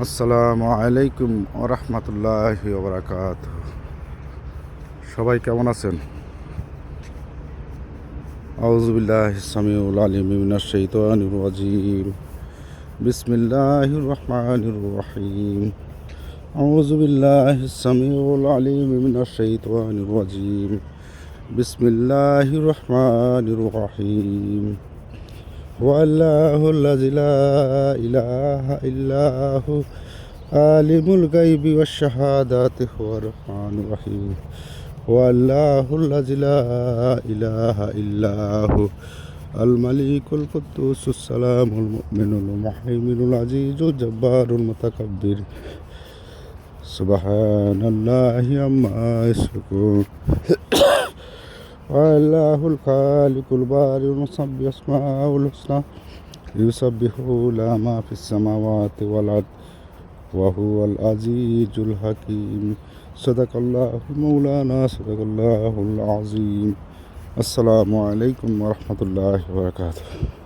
আসসালামু আলাইকুম ওরহমতুল্লাহি ওবরাকাতুহু। সবাই কেমন আছেন? আউযু বিল্লাহিস সামিউল আলিম মিনাশ শাইতানির রাজিম। বিসমিল্লাহির রহমানির রহিম। আউযু বিল্লাহিস সামিউল আলিম মিনাশ শাইতানির রাজিম। বিসমিল্লাহির রহমানির রহিম। ওয়াল্লাহুল্লাযী লা ইলাহা ইল্লাহু আলিমুল গায়বি ওয়াশ শাহাদাতি হুয়ার রহমানুর রহিম। ওয়াল্লাহুল্লাযী লা ইলাহা ইল্লাহু আল মালিকুল কুদ্দুসুস সালামুল মুমিনুল মুহাইমিনুল আজিজুল জাব্বারুল মুতাকাব্বির। সুবহানাল্লাহি আম্মা ইয়াসিফুন। আল্লাহুল খালিকুল বারিউল মুসাব্বিহু আসমাউল হুসনা ইউসাব্বিহু লাহু মা ফিস সামাওয়াতি ওয়াল আরদ ওয়া হুয়াল আজিজুল হাকীম। সাদাকাল্লাহুল মাওলানা সাদাকাল্লাহুল আযীম। আসসালামু আলাইকুম ওয়া রাহমাতুল্লাহি ওয়া বারাকাতুহু।